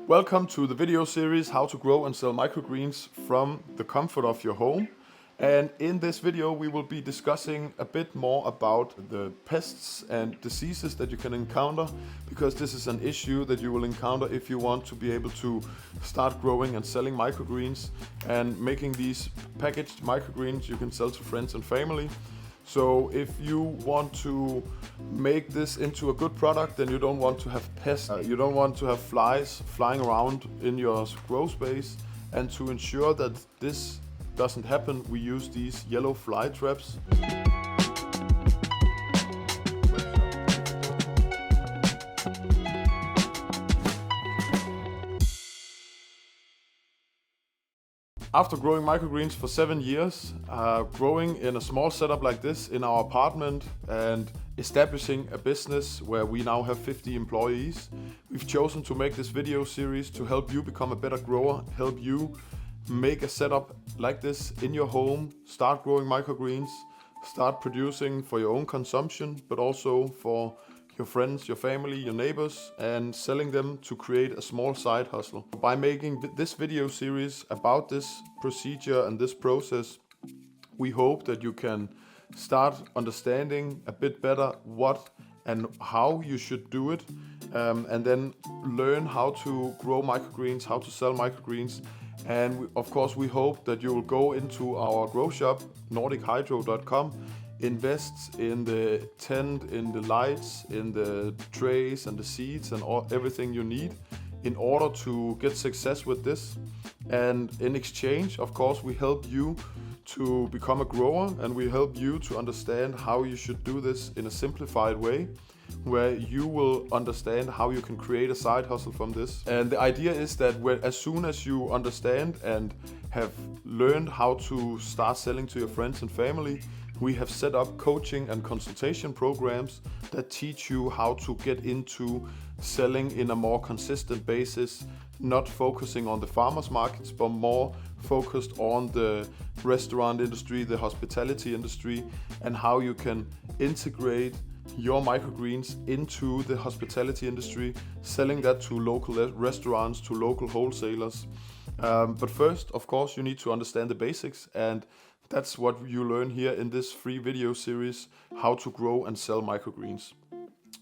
Welcome to the video series How to Grow and Sell Microgreens from the comfort of your home. And in this video we will be discussing a bit more about the pests and diseases that you can encounter, because this is an issue that you will encounter if you want to be able to start growing and selling microgreens and making these packaged microgreens you can sell to friends and family. So if you want to make this into a good product, then you don't want to have pests, you don't want to have flies flying around in your grow space. And to ensure that this doesn't happen, we use these yellow fly traps. After growing microgreens for 7 years, growing in a small setup like this in our apartment and establishing a business where we now have 50 employees, we've chosen to make this video series to help you become a better grower, help you make a setup like this in your home, start growing microgreens, start producing for your own consumption, but also for your friends, your family, your neighbors, and selling them to create a small side hustle. By making this video series about this procedure and this process, we hope that you can start understanding a bit better what and how you should do it, and then learn how to grow microgreens, how to sell microgreens. And of course we hope that you will go into our grow shop, nordichydro.com, invest in the tent, in the lights, in the trays and the seeds and everything you need in order to get success with this. And in exchange, of course, we help you to become a grower, and we help you to understand how you should do this in a simplified way, where you will understand how you can create a side hustle from this. And the idea is that as soon as you understand and have learned how to start selling to your friends and family, we have set up coaching and consultation programs that teach you how to get into selling in a more consistent basis, not focusing on the farmers markets, but more focused on the restaurant industry, the hospitality industry, and how you can integrate your microgreens into the hospitality industry, selling that to local restaurants, to local wholesalers. But first, of course, you need to understand the basics, and that's what you learn here in this free video series, How to Grow and Sell Microgreens.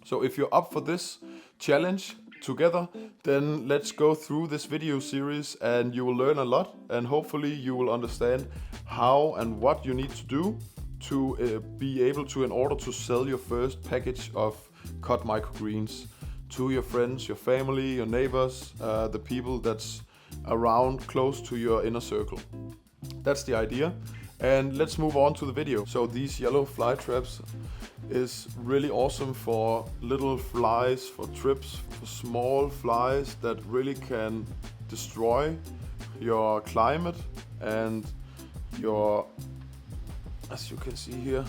So if you're up for this challenge together, then let's go through this video series and you will learn a lot, and hopefully you will understand how and what you need to do to be able to, in order to sell your first package of cut microgreens to your friends, your family, your neighbors, the people that's around close to your inner circle. That's the idea. And let's move on to the video. So these yellow fly traps is really awesome for little flies, for trips, for small flies that really can destroy your climate and your, as you can see here,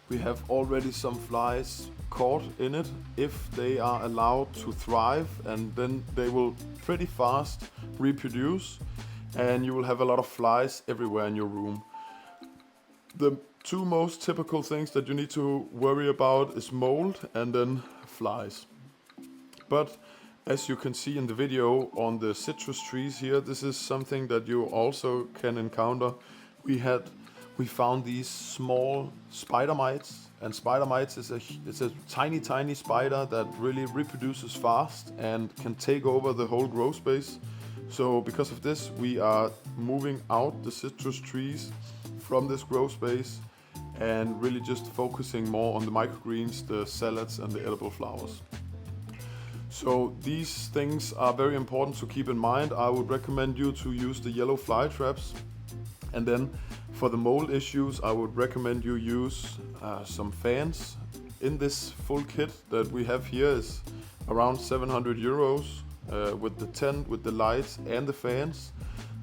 we have already some flies caught in it. If they are allowed to thrive, and then they will pretty fast reproduce, and you will have a lot of flies everywhere in your room. The two most typical things that you need to worry about is mold and then flies. But as you can see in the video on the citrus trees here, this is something that you also can encounter. We found these small spider mites, and spider mites is a tiny spider that really reproduces fast and can take over the whole grow space. So because of this, we are moving out the citrus trees from this grow space and really just focusing more on the microgreens, the salads and the edible flowers. So these things are very important to keep in mind. I would recommend you to use the yellow fly traps. And then for the mold issues, I would recommend you use some fans. In this full kit that we have here is around 700 euros with the tent, with the lights and the fans.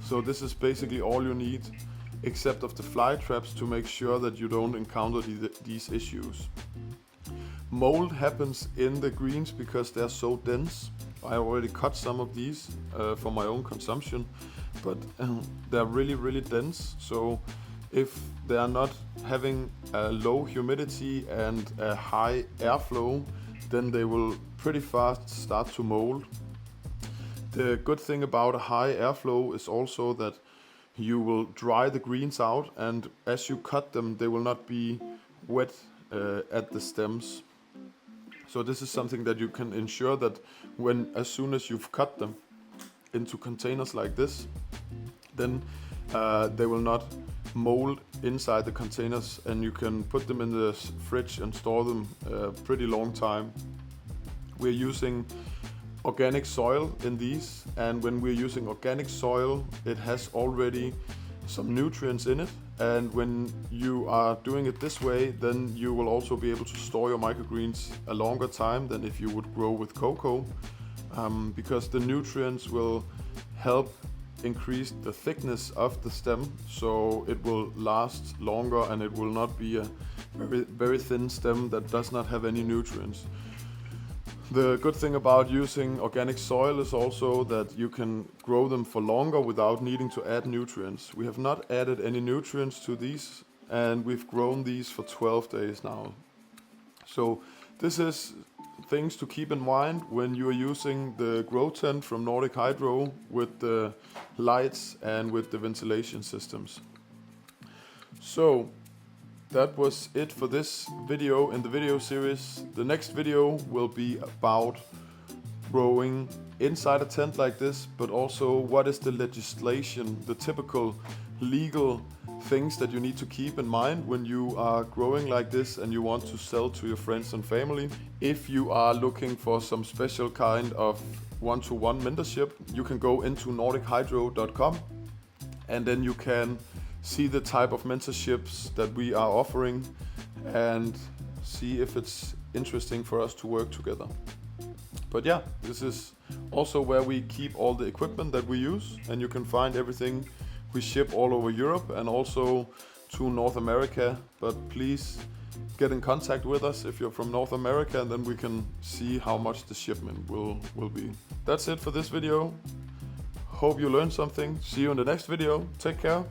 So this is basically all you need, except of the fly traps, to make sure that you don't encounter these issues. Mold happens in the greens because they're so dense. I already cut some of these for my own consumption, but they're really dense. So if they are not having a low humidity and a high airflow, then they will pretty fast start to mold. The good thing about a high airflow is also that you will dry the greens out, and as you cut them they will not be wet at the stems. So this is something that you can ensure that as soon as you've cut them into containers like this, then they will not mold inside the containers, and you can put them in the fridge and store them a pretty long time. We're using organic soil in these, and when we're using organic soil, it has already some nutrients in it, and when you are doing it this way, then you will also be able to store your microgreens a longer time than if you would grow with cocoa, because the nutrients will help increase the thickness of the stem, so it will last longer and it will not be a very thin stem that does not have any nutrients. The good thing about using organic soil is also that you can grow them for longer without needing to add nutrients. We have not added any nutrients to these, and we've grown these for 12 days now. So this is things to keep in mind when you are using the grow tent from Nordic Hydro with the lights and with the ventilation systems. So that was it for this video in the video series. The next video will be about growing inside a tent like this, but also what is the legislation, the typical legal things that you need to keep in mind when you are growing like this and you want to sell to your friends and family. If you are looking for some special kind of one-to-one mentorship, you can go into nordichydro.com, and then you can see the type of mentorships that we are offering and see if it's interesting for us to work together. But yeah, this is also where we keep all the equipment that we use, and you can find everything we ship all over Europe and also to North America. But please get in contact with us if you're from North America, and then we can see how much the shipment will be. That's it for this video. Hope you learned something. See you in the next video. Take care.